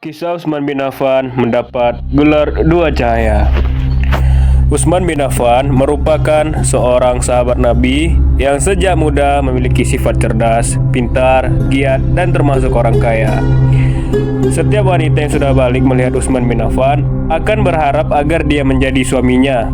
Kisah Utsman bin Affan mendapat gelar dua cahaya. Utsman bin Affan merupakan seorang sahabat Nabi yang sejak muda memiliki sifat cerdas, pintar, giat, dan termasuk orang kaya. Setiap wanita yang sudah balik melihat Utsman bin Affan akan berharap agar dia menjadi suaminya.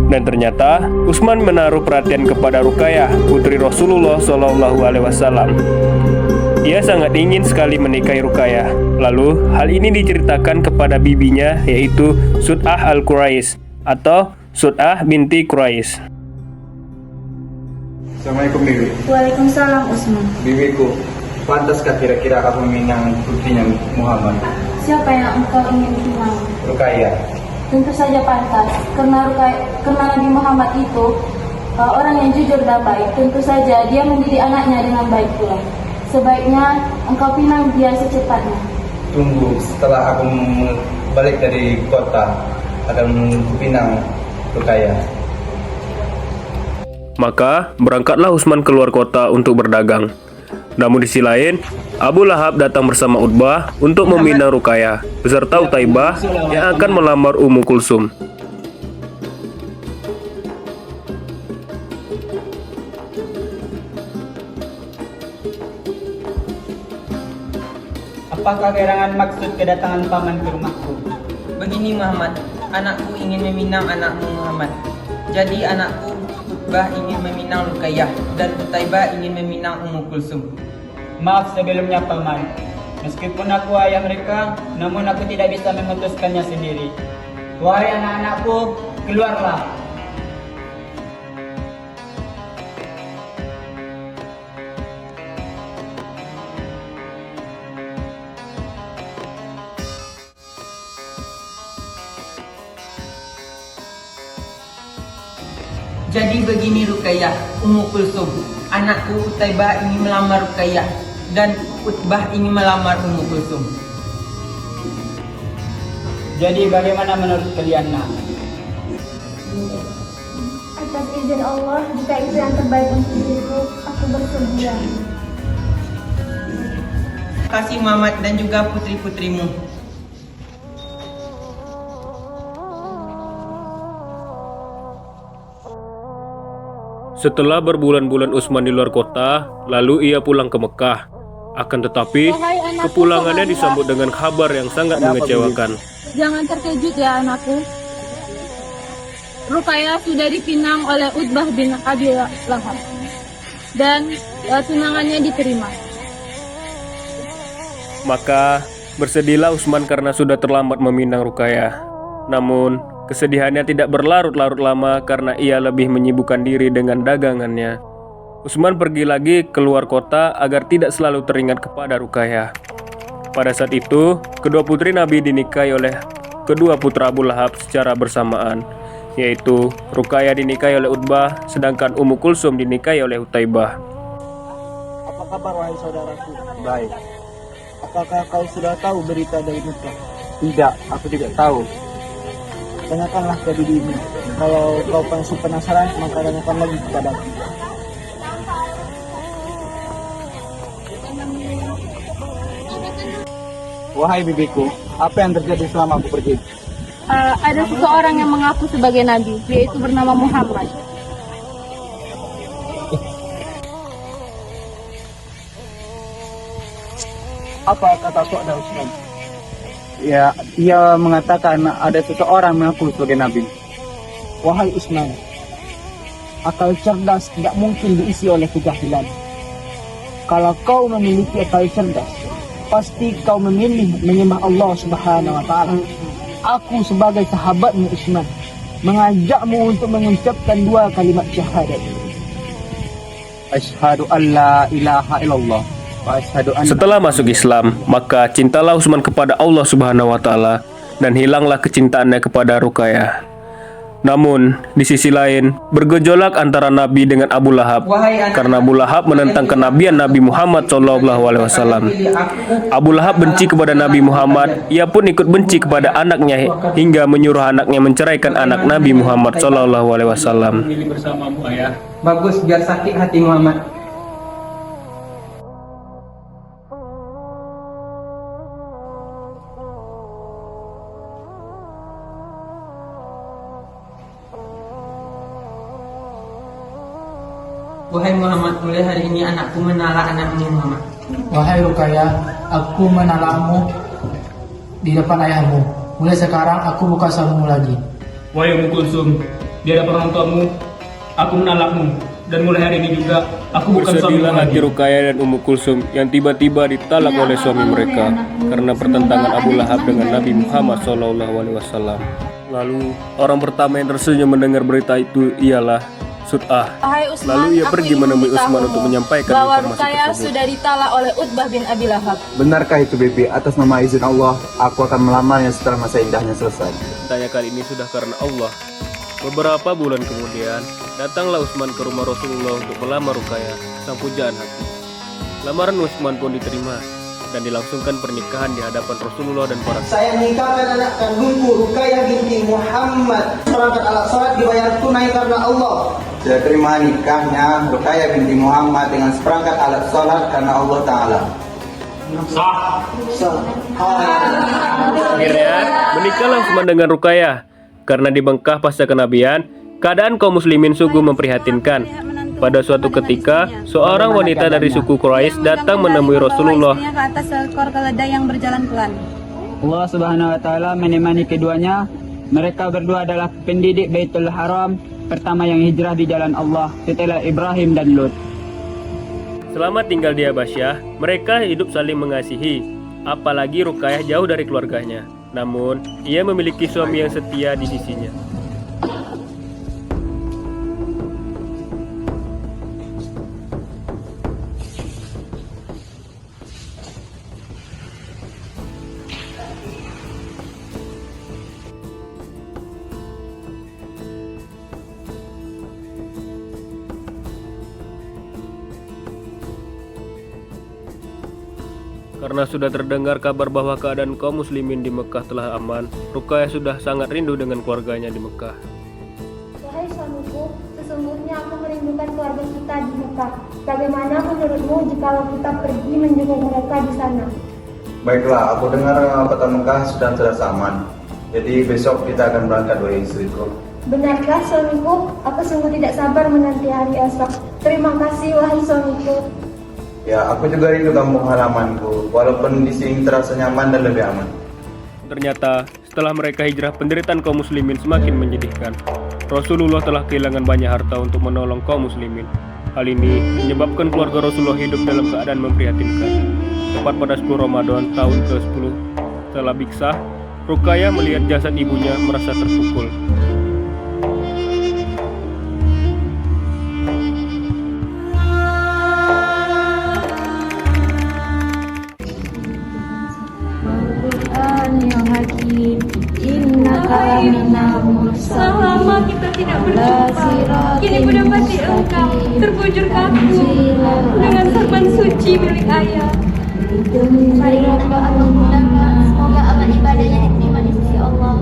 Dan ternyata Utsman menaruh perhatian kepada Ruqayyah, putri Rasulullah SAW. Ia sangat ingin sekali menikahi Ruqayyah. Lalu hal ini diceritakan kepada bibinya, yaitu Sud'ah al-Quraisy atau Sud'ah binti Quraisy. Assalamualaikum Bibi. Waalaikumsalam Utsman. Bibiku, pantaskah kira-kira aku meminang putrinya Muhammad? Siapa yang engkau ingin pinang? Ruqayyah. Tentu saja pantas, karena Nabi Muhammad itu orang yang jujur dan baik. Tentu saja dia mendidik anaknya dengan baik pula. Sebaiknya engkau pinang dia secepatnya. Tunggu, setelah aku balik dari kota akan pinang Ruqayyah. Maka berangkatlah Utsman keluar kota untuk berdagang. Namun di sisi lain, Abu Lahab datang bersama Utbah untuk meminang Ruqayyah beserta Utaibah yang akan melamar Ummu Kulsum. Apakah gerangan maksud kedatangan paman ke rumahku? Begini Muhammad, anakku ingin meminang anakmu Muhammad. Jadi anakku Utbah ingin meminang Ruqayyah dan Utaibah ingin meminang Ummu Kulsum. Maaf sebelumnya paman. Meskipun aku ayah mereka, namun aku tidak bisa memutuskannya sendiri. Wahai anak-anakku, keluarlah. Jadi begini Ruqayyah, Ummu Kulsum, anakku Utaibah ingin melamar Ruqayyah dan Utbah ingin melamar Ummu Kulsum. Jadi bagaimana menurut kalian nak? Atas izin Allah, jika itu yang terbaik untuk diriku, aku bersedia. Terima kasih Muhammad dan juga putri-putrimu. Setelah berbulan-bulan Utsman di luar kota, lalu ia pulang ke Mekah. Akan tetapi, kepulangannya disambut dengan kabar yang sangat mengecewakan. Jangan terkejut ya anakku. Ruqayyah sudah dipinang oleh Utbah bin Abi Lahab dan tunangannya diterima. Maka bersedihlah Utsman karena sudah terlambat meminang Ruqayyah. Namun kesedihannya tidak berlarut-larut lama karena ia lebih menyibukkan diri dengan dagangannya. Utsman pergi lagi keluar kota agar tidak selalu teringat kepada Ruqayyah. Pada saat itu, kedua putri Nabi dinikahi oleh kedua putra Abu Lahab secara bersamaan, yaitu Ruqayyah dinikahi oleh Utbah, sedangkan Ummu Kulsum dinikahi oleh Utaibah. Apa kabar wahai saudaraku? Baik. Apakah kau sudah tahu berita dari Mekah? Tidak, aku tidak tahu. Tanyakanlah ke bibimu. Kalau kau masih penasaran, maka tanyakan lagi kepadaku. Wahai bibiku, apa yang terjadi selama aku pergi? Ada seseorang yang mengaku sebagai nabi, yaitu bernama Muhammad. Apa kata saudara Utsman? Ya, ia mengatakan ada seseorang mengaku sebagai nabi. Wahai Utsman, akal cerdas tidak mungkin diisi oleh kejahilan. Kalau kau memiliki akal cerdas, pasti kau memilih menyembah Allah Subhanahu wa taala. Aku sebagai sahabatmu Utsman mengajakmu untuk mengucapkan dua kalimat syahadat. Asyhadu an la ilaha illallah wa asyhadu anna. Setelah masuk Islam, maka cintalah Utsman kepada Allah Subhanahu wa taala dan hilanglah kecintaannya kepada Ruqayyah. Namun, di sisi lain, bergejolak antara Nabi dengan Abu Lahab karena Abu Lahab menentang kenabian Nabi Muhammad SAW. Abu Lahab benci kepada Nabi Muhammad, ia pun ikut benci kepada anaknya hingga menyuruh anaknya menceraikan anak Nabi Muhammad SAW. Bagus, biar sakit hati Muhammad. Wahai Muhammad, mulai hari ini anakku menalak anakmu Muhammad. Wahai Rukayah, aku menalakmu di depan ayahmu. Mulai sekarang aku bukan suamimu lagi. Wahai Ummu Kulsum, di hadapan orang tuamu, aku menalakmu. Dan mulai hari ini juga, aku bukan suamimu Bersedihlah hati lagi. Rukayah dan Ummu Kulsum yang tiba-tiba ditalak oleh suami mereka karena pertentangan Abu Lahab dengan Nabi Muhammad SAW. Lalu orang pertama yang tersenyum mendengar berita itu ialah Sut'ah. Wahai Utsman, Lalu ia aku pergi ingin menemui Utsman memberitahumu untuk menyampaikan bahwa informasi Rukayah tersebut. sudah ditalak oleh Utbah bin Abi Lahab. Benarkah itu Bibi? Atas nama izin Allah, aku akan melamarnya setelah masa indahnya selesai. Tanya kali ini sudah karena Allah. Beberapa bulan kemudian, datanglah Utsman ke rumah Rasulullah untuk melamar Rukayah, sang pujaan hati. Lamaran Utsman pun diterima dan dilangsungkan pernikahan di hadapan Rasulullah dan para sahabat. Saya menikahkan anak kandungku Rukayah binti Muhammad. Perangkat alat sholat dibayar tunai karena Allah. Saya terima nikahnya Rukayah binti Muhammad dengan seperangkat alat sholat karena Allah Ta'ala. Akhirnya, menikahlah Utsman dengan Rukayah. Karena di Mekah pasca kenabian, keadaan kaum muslimin sungguh memprihatinkan. Pada suatu ketika, seorang wanita dari suku Quraisy datang menemui Rasulullah. Ke atas seekor keledai yang berjalan pelan. Allah Subhanahu wa Ta'ala menemani keduanya. Mereka berdua adalah pendidik Baitul Haram pertama yang hijrah di jalan Allah setelah Ibrahim dan Lut. Selama tinggal di Habasyah, mereka hidup saling mengasihi. Apalagi Rukayah jauh dari keluarganya. Namun, ia memiliki suami yang setia di sisinya. Karena sudah terdengar kabar bahwa keadaan kaum muslimin di Mekah telah aman, Rukayah sudah sangat rindu dengan keluarganya di Mekah. Wahai suamiku, sesungguhnya aku merindukan keluarga kita di Mekah. Bagaimana menurutmu jikalau kita pergi menjenguk mereka di sana? Baiklah, aku dengar kota Mekah sudah aman. Jadi besok kita akan berangkat, wahai istriku. Benarkah suamiku? Aku sungguh tidak sabar menanti hari esok. Terima kasih wahai suamiku. Ya, aku juga rindu kampung halamanku. Walaupun di sini terasa nyaman dan lebih aman. Ternyata, setelah mereka hijrah, penderitaan kaum muslimin semakin menyedihkan. Rasulullah telah kehilangan banyak harta untuk menolong kaum muslimin. Hal ini menyebabkan keluarga Rasulullah hidup dalam keadaan memprihatinkan. Tepat pada 10 Ramadan tahun ke-10 setelah biksah, Rukayah melihat jasad ibunya merasa terpukul. Selama kita tidak berjumpa, kini ku dapati engkau terbujur kaku dengan serban suci milik ayah. Marilah doa menggunakan, semoga amal ibadahnya diterima di sisi Allah.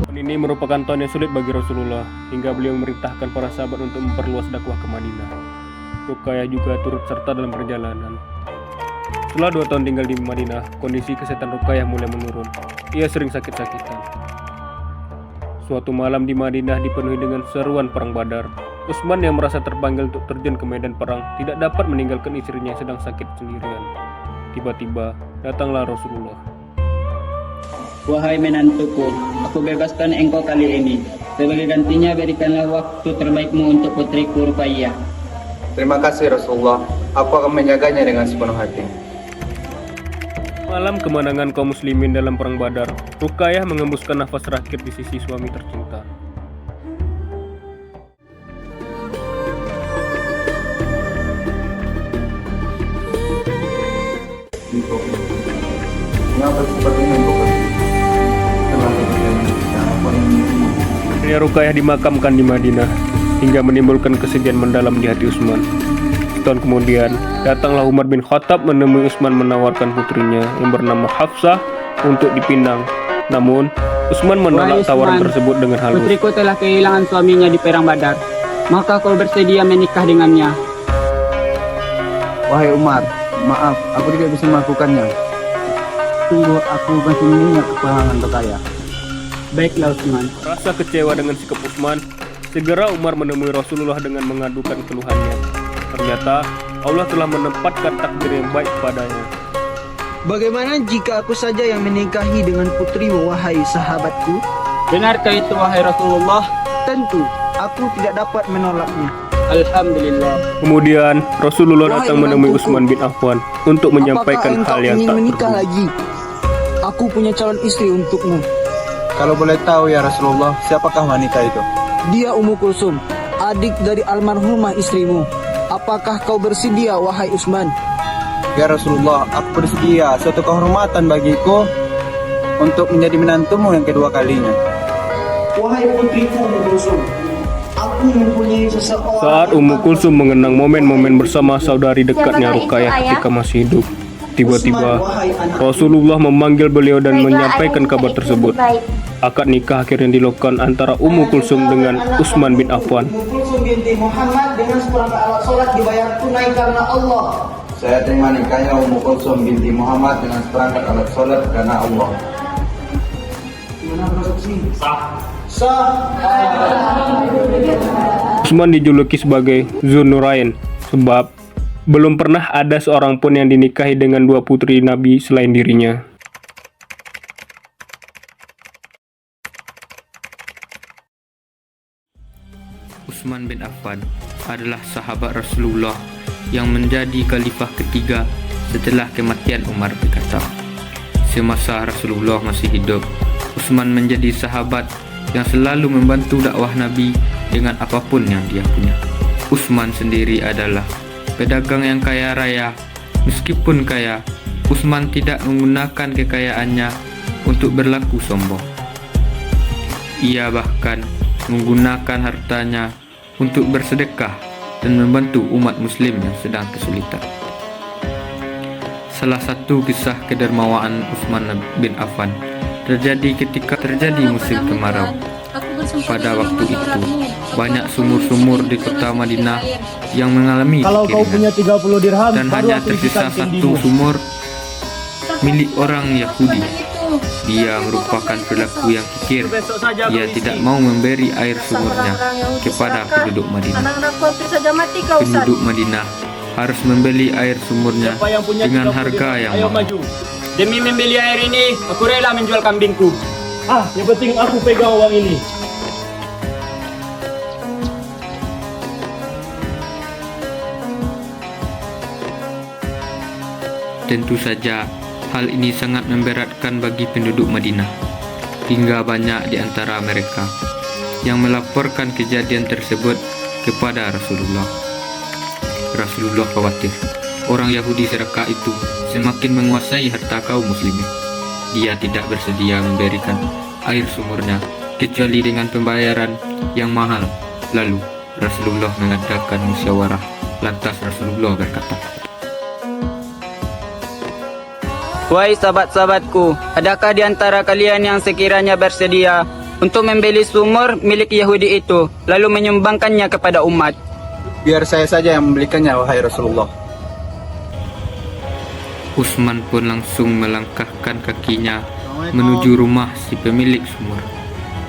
Tahun ini merupakan tahun yang sulit bagi Rasulullah, hingga beliau memerintahkan para sahabat untuk memperluas dakwah ke Madinah. Rukayah juga turut serta dalam perjalanan. Setelah 2 tahun tinggal di Madinah, kondisi kesehatan Rukayah mulai menurun. Ia sering sakit-sakitan. Suatu malam di Madinah dipenuhi dengan seruan perang Badar. Utsman yang merasa terpanggil untuk terjun ke medan perang tidak dapat meninggalkan istrinya yang sedang sakit sendirian. Tiba-tiba datanglah Rasulullah. Wahai menantuku, aku bebaskan engkau kali ini. Sebagai gantinya berikanlah waktu terbaikmu untuk putriku Rukayah. Terima kasih Rasulullah. Aku akan menjaganya dengan sepenuh hati. Malam kemenangan kaum muslimin dalam perang Badar, Rukayah mengembuskan nafas terakhir di sisi suami tercinta. Mengapa seperti ini, Bu? Akhirnya Rukayah dimakamkan di Madinah, hingga menimbulkan kesedihan mendalam di hati Utsman. Setahun kemudian, datanglah Umar bin Khattab menemui Utsman menawarkan putrinya yang bernama Hafsah untuk dipinang. Namun, Utsman menolak tawaran tersebut dengan halus. Putriku telah kehilangan suaminya di perang Badar. Maka kau bersedia menikah dengannya? Wahai Umar, maaf, aku tidak bisa melakukannya. Tunggu, aku masih mengingat kepahangan Rukayah. Baiklah Utsman. Rasa kecewa dengan sikap Utsman, segera Umar menemui Rasulullah dengan mengadukan keluhannya. Ternyata Allah telah menempatkan takdir yang baik padanya. Bagaimana jika aku saja yang menikahi dengan putrimu, wahai sahabatku? Benarkah itu wahai Rasulullah? Tentu, aku tidak dapat menolaknya. Alhamdulillah. Kemudian Rasulullah Wahai datang menemui menantuku, Utsman bin Affan untuk menyampaikan Apakah hal yang engkau ingin tak menikah perlu. lagi? Aku punya calon istri untukmu. Kalau boleh tahu ya Rasulullah, siapakah wanita itu? Dia Ummu Kulsum, adik dari almarhumah istrimu. Apakah kau bersedia, wahai Utsman? Ya Rasulullah, aku bersedia. Suatu kehormatan bagiku untuk menjadi menantumu yang kedua kalinya. Wahai putriku Ummu Kulsum, aku mempunyai seseorang. Saat Ummu Kulsum mengenang momen-momen bersama saudari dekatnya Ruqayyah ketika masih hidup, tiba-tiba Rasulullah memanggil beliau dan menyampaikan kabar tersebut. Akad nikah akhirnya dilakukan antara Ummu Kulsum dengan Utsman bin Affan. Ummu Kulsum binti Muhammad dengan seperangkat alat sholat dibayar tunai karena Allah. Saya terima nikahnya Ummu Kulsum binti Muhammad dengan seperangkat alat sholat karena Allah. Sah. Utsman dijuluki sebagai Zunnurain sebab belum pernah ada seorang pun yang dinikahi dengan dua putri Nabi selain dirinya. Utsman bin Affan adalah sahabat Rasulullah yang menjadi khalifah ketiga setelah kematian Umar bin Khattab. Semasa Rasulullah masih hidup, Utsman menjadi sahabat yang selalu membantu dakwah Nabi dengan apapun yang dia punya. Utsman sendiri adalah pedagang yang kaya raya. Meskipun kaya, Utsman tidak menggunakan kekayaannya untuk berlaku sombong. Ia bahkan menggunakan hartanya untuk bersedekah dan membantu umat muslim yang sedang kesulitan. Salah satu kisah kedermawaan Utsman bin Affan terjadi ketika terjadi musim kemarau. Pada waktu itu, banyak sumur-sumur di kota Madinah yang mengalami kekeringan dan hanya tersisa satu sumur milik orang Yahudi. Dia merupakan perilaku yang kikir. Ia tidak mau memberi air sumurnya kepada penduduk Madinah. Penduduk Madinah harus membeli air sumurnya dengan harga yang mahal. Demi membeli air ini, aku rela menjual kambingku. Yang penting aku pegang uang ini. Tentu saja, hal ini sangat memberatkan bagi penduduk Madinah. Hingga banyak di antara mereka yang melaporkan kejadian tersebut kepada Rasulullah. Rasulullah khawatir orang Yahudi serakah itu semakin menguasai harta kaum muslimin. Dia tidak bersedia memberikan air sumurnya kecuali dengan pembayaran yang mahal. Lalu Rasulullah mengadakan musyawarah. Lantas Rasulullah berkata, Wahai sahabat-sahabatku, adakah di antara kalian yang sekiranya bersedia untuk membeli sumur milik Yahudi itu, lalu menyumbangkannya kepada umat? Biar saya saja yang membelikannya, wahai Rasulullah. Utsman pun langsung melangkahkan kakinya menuju rumah si pemilik sumur.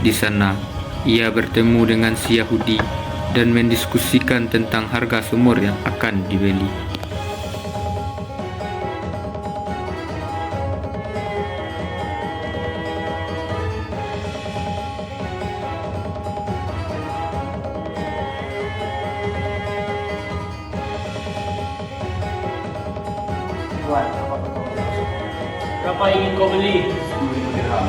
Di sana, ia bertemu dengan si Yahudi dan mendiskusikan tentang harga sumur yang akan dibeli. Berapa ingin kau beli? 10.000 dirham.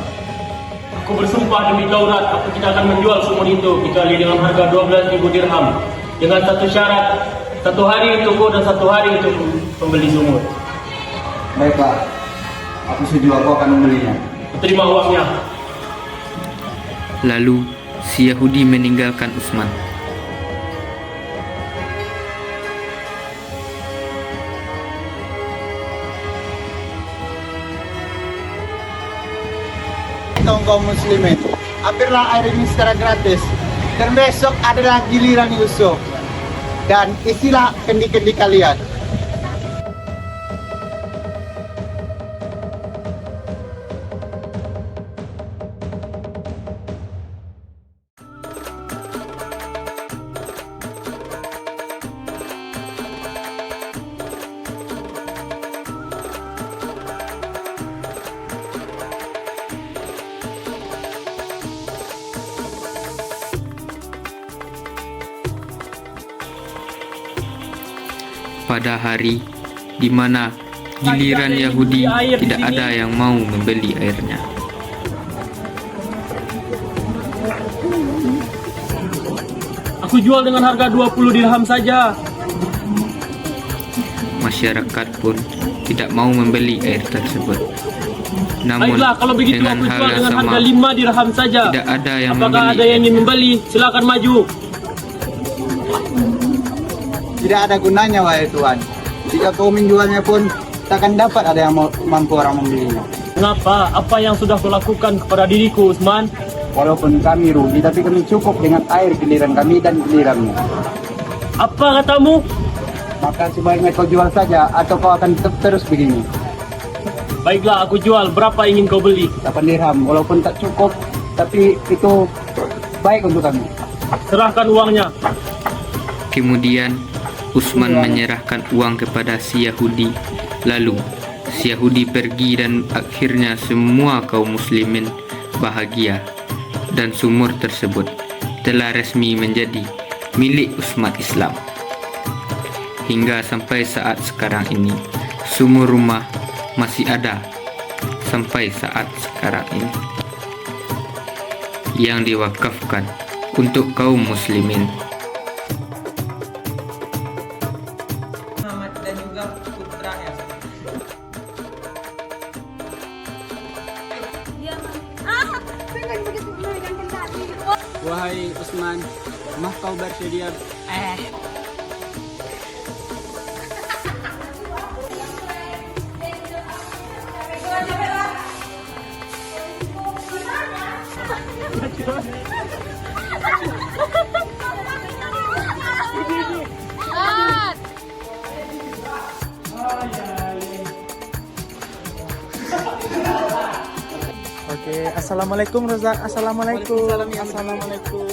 Aku bersumpah demi Taurat, aku tidak akan menjual sumur itu kecuali dengan harga 12.000 dirham. Dengan satu syarat, 1 hari untukku dan 1 hari untuk pembeli sumur. Baiklah, aku setuju, aku akan membelinya. Terima uangnya. Lalu si Yahudi meninggalkan Utsman. Kaum muslimin, ambillah air ini secara gratis. Dan besok adalah giliran Yusuf. Dan isilah kendi-kendi kalian. pada hari di mana giliran Yahudi tidak ada yang mau membeli airnya. Aku jual dengan harga 20 dirham saja. Masyarakat pun tidak mau membeli air tersebut. Namun Baiklah, kalau begitu dengan aku hal jual yang dengan sama, harga 5 dirham saja. tidak ada yang Apakah membeli. ada yang ingin membeli? Silakan maju. Tidak ada gunanya wahai Tuhan. Jika kau menjualnya pun takkan dapat ada yang mampu orang membelinya. Kenapa? Apa yang sudah kau lakukan kepada diriku, Usman? Walaupun kami rugi, tapi kami cukup dengan air giliran kami dan giliranmu. Apa katamu? Maka sebaiknya kau jual saja atau kau akan tetap terus begini. Baiklah, aku jual. Berapa ingin kau beli? 8 dirham, walaupun tak cukup, tapi itu baik untuk kami. Serahkan uangnya. Kemudian Utsman menyerahkan uang kepada si Yahudi. Lalu si Yahudi pergi dan akhirnya semua kaum muslimin bahagia dan sumur tersebut telah resmi menjadi milik umat Islam. Hingga sampai saat sekarang ini sumur rumah masih ada sampai saat sekarang ini yang diwakafkan untuk kaum muslimin. Muhammad dan juga putranya. Wahai Utsman, mah kau bersedia? Oke, assalamualaikum Rozak. Assalamualaikum. Assalamualaikum.